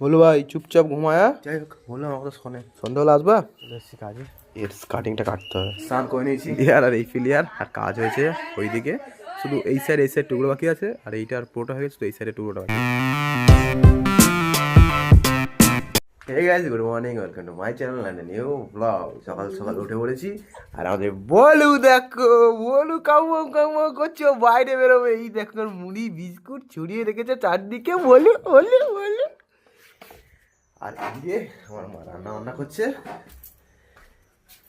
বলো ভাই চুপচাপ ঘুমায়া যাই হোক বললাম আমাকে শোনে সন্ধ্যাবেলা আসবা এসছি কাজে এর কাটিংটা কাটতে হবে স্নান করে নিয়েছি ইয়ার আর এই ফিলিয়ার আর কাজ হয়েছে ওইদিকে শুধু এই সাইড টুকরো বাকি আছে আর এইটার পুরোটা হয়ে গেছে তো এই সাইডে টুকরোটা বাকি Hey guys, good morning, welcome to my channel and a new vlog. সকাল সকাল উঠে পড়েছি আর আমাদের বলু দেখো বলু কামো করছো বাইরে বেরোবে এই দেখো মুড়ি বিস্কুট ছড়িয়ে রেখেছে চারদিকে বলু বলু বলু আর এদিকে আমার মা রান্না করছে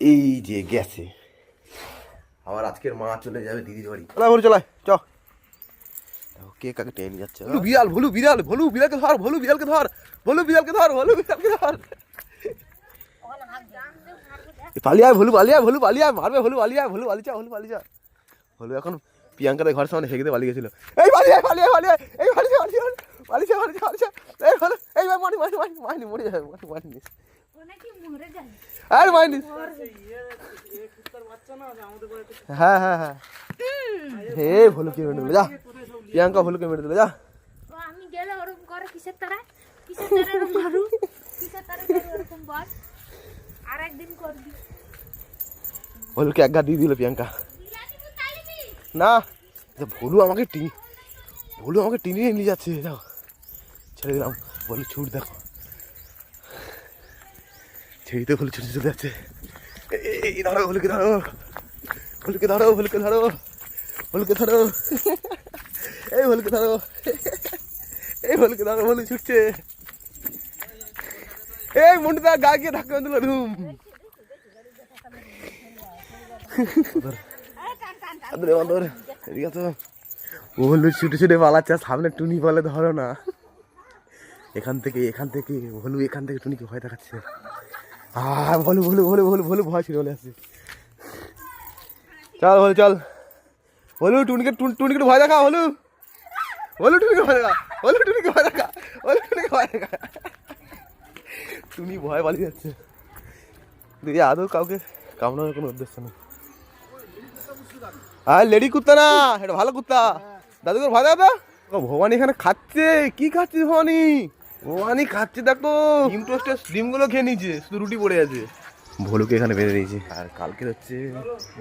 এই যে গেছে আবার আজকের মা চলে যাবে দিদির বাড়ি চলাই চ কে কাকে টেনে যাচ্ছে ভলু বিড়ালকে ধর ভলু বিড়ালকে ধর পালিয়া মারবে ভলু পালিয়া ভলু এখন প্রিয়াঙ্কাদের ঘরের সামনে হেঁকে পালিয়ে গেছিল এই পালিয়া মানি মরে যাবে মানি আর মানি হ্যাঁ হে ভলুকে মেরে দিল যা প্রিয়াঙ্কা ভলুকে মেরে দিল যা আমি গেলে ওরকম করে কিসের তারা এরকম মারু কিসের তারা এরকম বল আর একদিন করবি ভলুকে এক গা দিয়ে দিল প্রিয়াঙ্কা না ভলু আমাকে টিনিয়ে নিয়ে যাচ্ছে যাও ছেড়ে দিলাম ভলু ছুট দেখো ছেড়িতে ভলু ছুটে চলে যাচ্ছে এই ধরো ভলুকে ধরো ভলু ছুটছে এই মুন্ডুদা গা গিয়ে ধাক্কা দিল ধুম ভলু ছুটে পালাচ্ছে সামনে টুনি বলে ধরো না এখান থেকে ভলু এখান থেকে টুনিকে ভয় দেখাচ্ছে ভলু ভয় ছিল বলে আসছে চল বলু টুনিকে ভয় দেখা টুনিকে ভয় দেখা টুনি ভয় পালিয়ে যাচ্ছে দিদি আদৌ কাউকে কামড়ানোর কোনো উদ্দেশ্য নেই আর লেডি কুত্তা না এটা ভালো কুত্তা দাদুকে ভয় দেখা তো ভবানী এখানে খাচ্ছে কি খাচ্ছে ভবানী খাচ্ছে দেখো ডিম টোস্টের ডিমগুলো খেয়ে নিয়েছে শুধু রুটি পড়ে আছে ভলুকে এখানে বেঁধে দিয়েছি আর কালকে হচ্ছে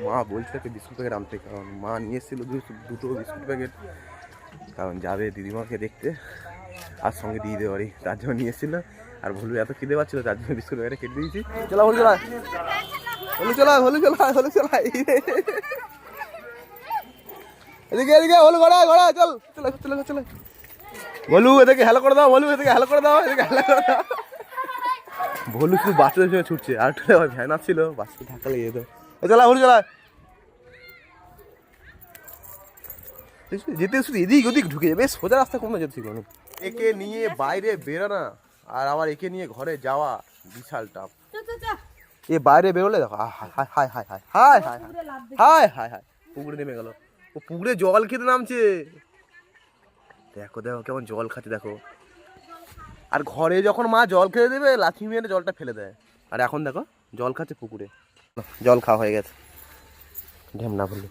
মা বলছে একটা বিস্কুট প্যাকেট আনতে কারণ মা নিয়ে এসেছিলো দুটো বিস্কুট প্যাকেট কারণ যাবে দিদিমাকে দেখতে আর সঙ্গে দিয়ে দিতে পারি তার জন্য নিয়ে এসেছিলো আর ভলু এত খিদে পাচ্ছিলো তার জন্য বিস্কুট প্যাকেটে কেটে দিয়েছি চলা ভলু চলা এদিকে ভলু ঘোড়া চল ভলু এদিকে হ্যালো করে দাও ভলু শুধু বাচ্চাদের সঙ্গে ছুটছে আর ভ্যান আসছিল বাচ্চা ধাক্কা লেগে যেত চলা ভলু চলা যেতে শুধু এদিক ওদিক ঢুকে যাবে সোজা রাস্তা কোনো যেতে কোনো একে নিয়ে বাইরে বেরোনা আর আবার একে নিয়ে ঘরে যাওয়া বিশাল টাপ এ বাইরে বেরোলে দেখো হায় পুকুরে নেমে গেল ও পুকুরে জল খেতে নামছে দেখো কেমন জল খাচ্ছে দেখো আর ঘরে যখন মা জল খেতে দেবে লাথি মেরে জলটা ফেলে দেয় আর এখন দেখো জল খাচ্ছে পুকুরে জল খাওয়া হয়ে গেছে ঢ্যামনা বললে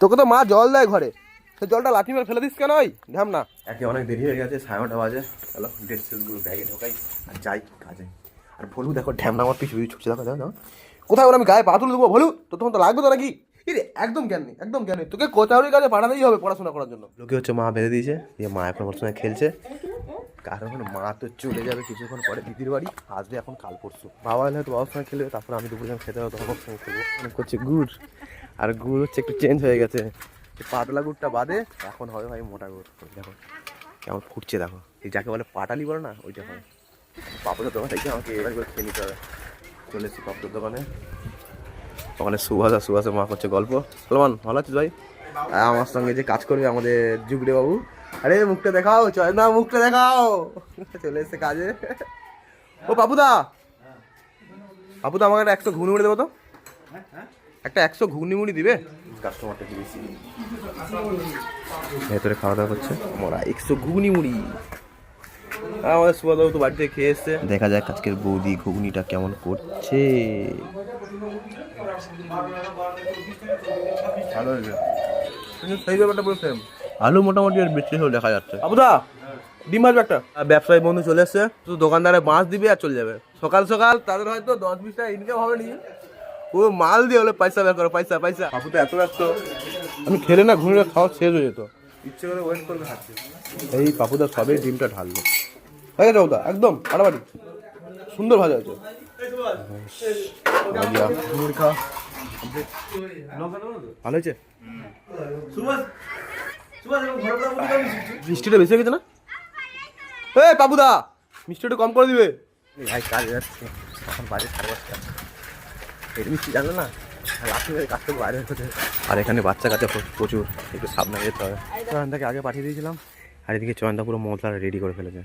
তোকে তো মা জল দেয় ঘরে তো জলটা লাথি মেরে ফেলে দিস কেন ওই ঢ্যামনা একে অনেক দেরি হয়ে গেছে 9:30 বাজে চলো ড্রেস সেসগুলো ব্যাগে ঢোকাই আর যাই কাজে আর ভলু দেখো ঢ্যামনা আমার পিছু ছুটছে দেখো কোথায় ওর আমি গায়ে পা তুলে দেবো ভলু তো তখন তো লাগবে তো নাকি একদম জ্ঞান নেই তোকে কোথাওয়ারির কাছে পাঠাতেই হবে পড়াশোনা করার জন্য লোকে হচ্ছে মা বেঁধে দিয়েছে দিয়ে মা এখন ওর সঙ্গে খেলছে কারণ মা তো চলে যাবে কিছুক্ষণ পরে দিদির বাড়ি আসবে এখন কাল পরশু বাবা এলে হয়তো বাবার সঙ্গে খেলবে তারপর আমি দুপুরে খেতে হবে তখন সঙ্গে খেলবো অনেক করছে গুড় আর গুড় হচ্ছে একটু চেঞ্জ হয়ে গেছে পাতলা গুড়টা বাদে এখন হবে ভাই মোটা গুড় দেখো কেমন ফুটছে দেখো এই যাকে বলে পাটালি বলে না ওইটা হয় পাপড়ের দোকান থেকে আমাকে এবার করে খেয়ে নিতে হবে চলে এসেছি পাপড়ের দোকানে ওখানে সুভাষের মা করছে গল্প সলমান ভালো আছিস ভাই আমার সঙ্গে যে কাজ করবে আমাদের জুগড়ে বাবু আরে মুখটা দেখাও মুখটা দেখাও চলে এসছে কাজে ও বাবুদা আমাকে একটা 100 ঘুগনি মুড়ি দেবো তো একটা 100 ঘুগনি মুড়ি দিবে কাস্টমারটা কি বেশি ভেতরে খাওয়া দাওয়া করছে মোরা 100 ঘুগনি মুড়ি আমাদের সুভাষবাবু তো বাড়িতে খেয়ে এসছে দেখা যাক আজকের বৌদি ঘুগনিটা কেমন করছে ভালো হয়েছে সেই ব্যাপারটা বলছেন আলু মোটামুটি আর বেশি হলেও দেখা যাচ্ছে বাবুদা ডিম ভাজবে একটা। ব্যবসায়ী বন্ধু চলে এসছে, শুধু দোকানদারে মাছ দিবে আর চলে যাবে। সকাল সকাল তাদের হয়তো 10-20 টাকা ইনকাম হবে নি, ও মাল দিয়ে হলে পয়সা বের করো, পয়সা পয়সা। বাবু তো এত ব্যস্ত, আমি খেলে না ঘুরে খাওয়া শেষ হয়ে যেত, ইচ্ছে করে ওয়েট করলে খাচ্ছি। এই পাপুদা সবে ডিমটা ঢাললো, হয়ে গেছে ওটা একদম ফাটাফাটি, সুন্দর ভাজা হয়েছে। ভালো হয়েছে, মিষ্টিটা বেশি হয়ে গেছে না? এই পাপুদা মিষ্টিটা কম করে দিবে। ভাই কাজ যাচ্ছে এখন বাজে 5:30, এই মিষ্টি জানলো না কাজ থেকে বাইরে হতে। আর এখানে বাচ্চা কাচ্চা প্রচুর, একটু সাবধানে যেতে হবে। চয়নটাকে আগে পাঠিয়ে দিয়েছিলাম, আর এদিকে চয়নটা পুরো মশলা রেডি করে ফেলেছে।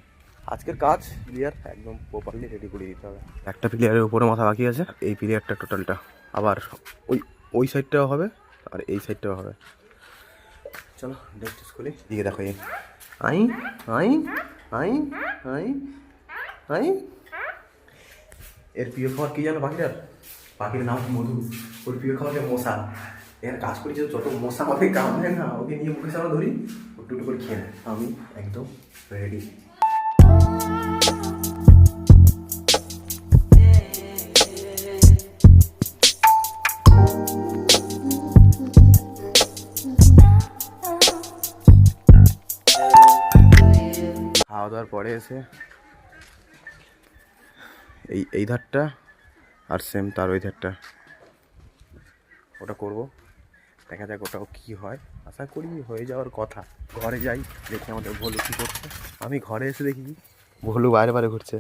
আজকের কাজ প্লেয়ার একদম প্রপারলি রেডি করে দিতে হবে। একটা প্লেয়ারের উপরে মাথা বাকি আছে, এই প্লেয়ারটা টোটালটা, আবার ওই সাইডটাও হবে আর এই সাইডটাও হবে। চলো নেক্সট স্কুলে দিকে দেখো, I I I I I. এর প্রিয় খাবার কি জানো পাখিটার? পাখির নাম মধু, ওর প্রিয় খাবার মশা। এখানে কাজ করি যে যত মশা আমাকে কামড়ে না, ওকে নিয়ে মুখে সামনে ধরি, একটু একটু করে খেয়ে নেয়। আমি একদম রেডি। খাওয়া দাওয়ার পরে এসে এই ধারটা আর সেম তার ওই ধারটা ওটা করবো, দেখা যাক ওটাও কী হয়। আশা করি হয়ে যাওয়ার কথা। ঘরে যাই দেখি আমাদের ভোলু কী করছে। আমি ঘরে এসে দেখি ভোলু বাইরে বাইরে ঘুরছে,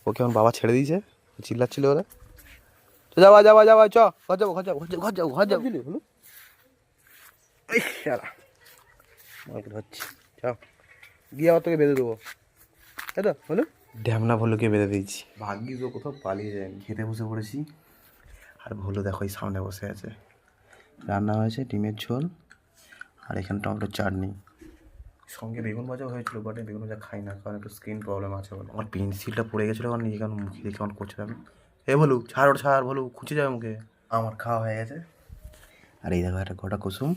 ওকে আমার বাবা ছেড়ে দিয়েছে, চিল্লাচ্ছিল ওরা। তো যাওয়া যাওয়া যাওয়া চ, ঘর যাবো ঘর যাবো ঘর যাবো ঘর যাবো ভুলু। এই সারা মাকে ধরছি, যাও গিয়ে আবার তোকে বেঁধে দেবো, তাই তো বলো। ড্যামনা ভোলুকে বেঁধে দিয়েছি, ভাগ্যিস ও কোথাও পালিয়ে যায়নি। খেতে বসে পড়েছি, আর ভোলু দেখো এই সামনে বসে আছে। রান্না হয়েছে ডিমের ঝোল, আর এখানে টমেটোর চাটনি, সঙ্গে বেগুন ভাজা হয়েছিল, বাট বেগুন ভাজা খাই না, কারণ একটু স্কিন প্রবলেম আছে বলে। আমার পেন্সিলটা পড়ে গেছিলো, কারণ নিজে কেমন মুখে দেখে কেমন করছিলাম। এ ভোলু ছাড়, ওটা ছাড়, ভোলু খুঁজে যাবে মুখে। আমার খাওয়া হয়ে গেছে, আর এই দেখো একটা গোটা কুসুম,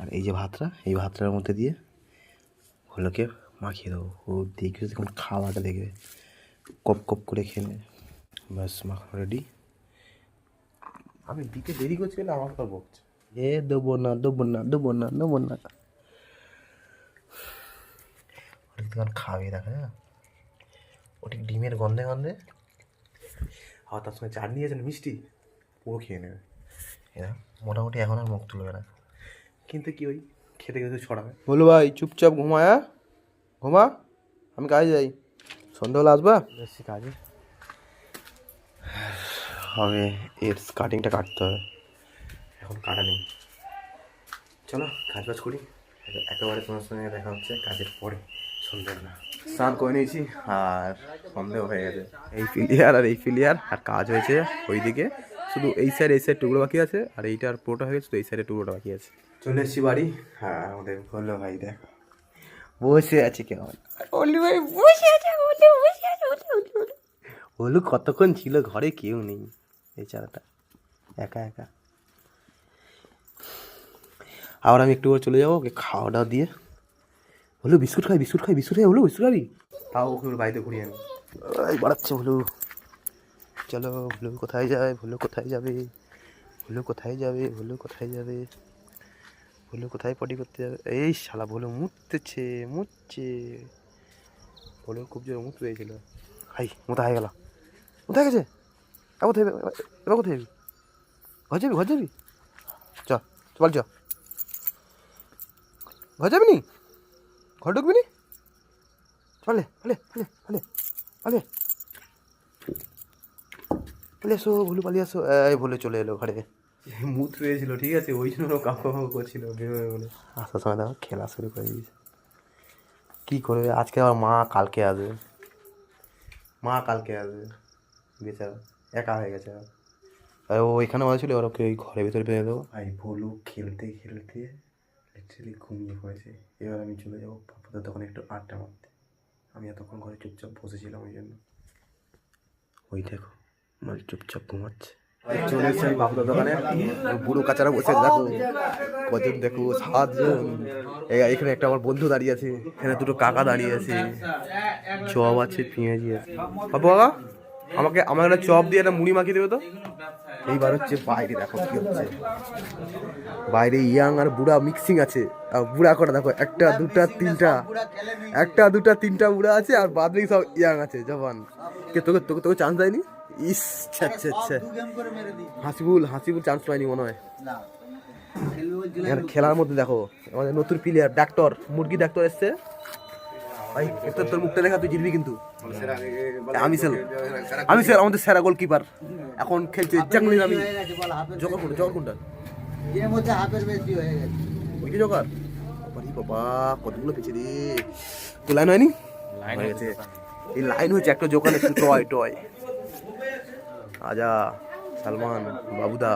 আর এই যে ভাতটা, এই ভাতটার মধ্যে দিয়ে ভোলুকে মাখিয়ে দেবো। ও দেখবে কেমন খাওয়াটা দেখবে, কপ কপ করে খেয়ে নেবে। ব্যাস মাখা রেডি। আমি দিতে দেরি করছি বলে আমার পর বকছে, এ দেবো না দেবো না দেবো না দেবো না। ওটা খাবে দেখা যায়, ওটি ডিমের গন্ধে গন্ধে, আর তার সঙ্গে চাটনি আছে মিষ্টি, পুরো খেয়ে নেবে এরা। মোটামুটি এখন আর মুখ তুলবে না, কিন্তু কি ওই খেতে খেতে ছড়াবে। বলো ভাই চুপচাপ ঘুমায়া, ঘুমা, আমি কাজে যাই, সন্ধ্যাবেলা আসবা। বেশি কাজে হবে, এর কাটিংটা কাটতে হবে, এখন কাটা নেই। চলো কাজ বাজ করি, একেবারে তোমার সঙ্গে দেখা হচ্ছে কাজের পরে সন্ধ্যাবেলা। স্নান করে নিয়েছি আর সন্দেহ হয়ে গেছে। এই ফিলিয়ার আর এই ফিলিয়ার, আর কাজ হয়েছে ওইদিকে, শুধু এই সাইড টুকরো বাকি আছে, আর এইটার পুরোটা হয়ে গেছে, তো এই সাইডের টুকরোটা বাকি আছে। চলে এসেছি বাড়ি, হ্যাঁ আমাদের বললো ভাই দেখো বসে আছে কেমন, বললু ভাই বসে আছে, বললু কতক্ষণ ছিল ঘরে, কেউ নেই, এই চারাটা একা একা। আবার আমি একটু করে চলে যাবো, ওকে খাওয়া দাওয়া দিয়ে। হলো বিস্কুট খাই হলো বিস্কুট খাবি, তাও ওকে ওর বাড়িতে ঘুরিয়ে আনি। বাড়াচ্ছে ভুলু, চলো ভুলু কোথায় যায়, ভুলু কোথায় যাবে, ভুলু কোথায় যাবে, ভুলু কোথায় যাবে, ভুলু কোথায় পটি করতে যাবে। এই শালা ভুলু মুতছে, ভুলু খুব জোরে মুত পেয়েছিল। হাই মোতা হয়ে গেল, কোথায় গেছে, কোথায় এবার কোথায় যাবি, ঘর যাবি চ, বল চ, ঘর যাবি নি, ঘর ঢুকবি নি, চলে পালিয়ে আসো ভুলু, পালিয়ে আসো। এই বলে চলে এলো ঘরে, মুত পেয়েছিল ঠিক আছে, ওই জন্য কাকু করছিল বেরোবে বলে। আসার সময় দেখো খেলা শুরু করে দিয়েছে। কী করবে আজকে, আবার মা কালকে আসবে, বেচারা একা হয়ে গেছে। আর ও এখানে বলেছিল ওর ওকে ওই ঘরের ভিতরে বেঁধে দেবো। ভাই ভুলু খেলতে অ্যাকচুয়ালি ঘুমিয়ে পড়েছে। এবার আমি চলে যাবো পাপাদের দোকানে একটু আড্ডা মারতে। আমি এতক্ষণ ঘরে চুপচাপ বসেছিলাম, ওই জন্য। ওই দেখো মানে চুপচাপ ঘুমাচ্ছে। চলে এসেছি আমি বাবুদার দোকানে, বুড়ো কাচারা বসে আছে, দেখো কজন, দেখো 7 জন। এখানে একটা আমার বন্ধু দাঁড়িয়ে আছে, এখানে দুটো কাকা দাঁড়িয়ে আছে, চপ আছে, পেঁয়াজি আছে। বাবা আমার একটা চপ দিয়ে একটা মুড়ি মাখিয়ে দেবে তো। এইবার হচ্ছে বাইরে, দেখো কি হচ্ছে বাইরে, ইয়াং আর বুড়া মিক্সিং আছে। আর বুড়া কটা দেখো, একটা দুটা তিনটা বুড়া আছে, আর বাদ বাকি সব ইয়াং আছে, জবান। কে তোকে তোকে তোকে চান্স দেয়নি? ইস, আচ্ছা হাসিবুল চান্স পায়নি মনে হয়। খেলার মধ্যে দেখো আমাদের নতুন প্লেয়ার ডাক্তার, মুরগি ডাক্তার এসছে। ভাই তোর মুখটা দেখা, তুই জিতবি কিন্তু। আমি স্যার আমাদের সেরা গোলকিপার এখন খেলছে জাঙ্গলির। আমি জোগাড় কোনটা ওই কি জোগাড়? বাবা কতগুলো পেয়েছে রে। তো লাইন হয়নি, হয়ে গেছে। এই লাইন হয়েছে একটা দোকানে, টয় আজা, সালমান, বাবুদা,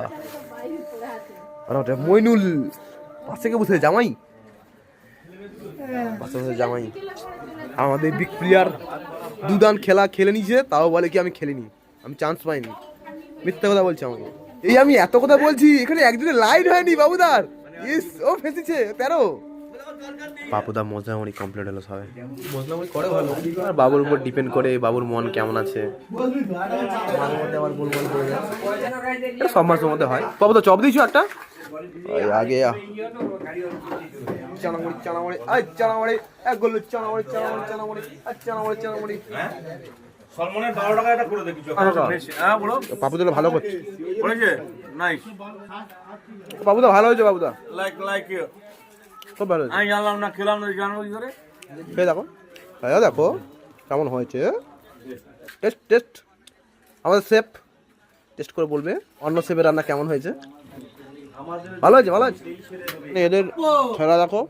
আর ওটা মইনুল পাশে কে বসে, জামাই পাশে বসে জামাই। আমাদের বিগ প্লেয়ার দুদান খেলে নিয়েছে, তাও বলে কি আমি খেলিনি, আমি চান্স পাইনি। মিথ্যা কথা বলছে আমাকে। এই আমি এত কথা বলছি, এখানে একদিনের লাইন হয়নি বাবুদার। ইস, ও ফেসেছে 13। বাবুদা মজলামুড়ি কমপ্লিট হলো সবাই। মজলামুড়ি করে ভালো, আর বাবুর উপর ডিপেন্ড করে বাবুর মন কেমন আছে। মাঝে মধ্যে আবার গোলমাল করে যায়, সব মাসের মধ্যে হয়। বাবুদা চপ দিয়েছো একটা আগে, চানামুড়ি এক গোল, চানামুড়ি। বাবুদা ভালো করছে, বাবুদা ভালো হয়েছে, বাবুদা খুব ভালো হয়েছে। আমি জানলাম না, খেলাম না, জানবো কি করে? খেয়ে দেখো, দেখো কেমন হয়েছে। টেস্ট আমাদের শেফ টেস্ট করে বলবে অন্য শেফের রান্না কেমন হয়েছে। ভালো হয়েছে। এদের খেলা দেখো।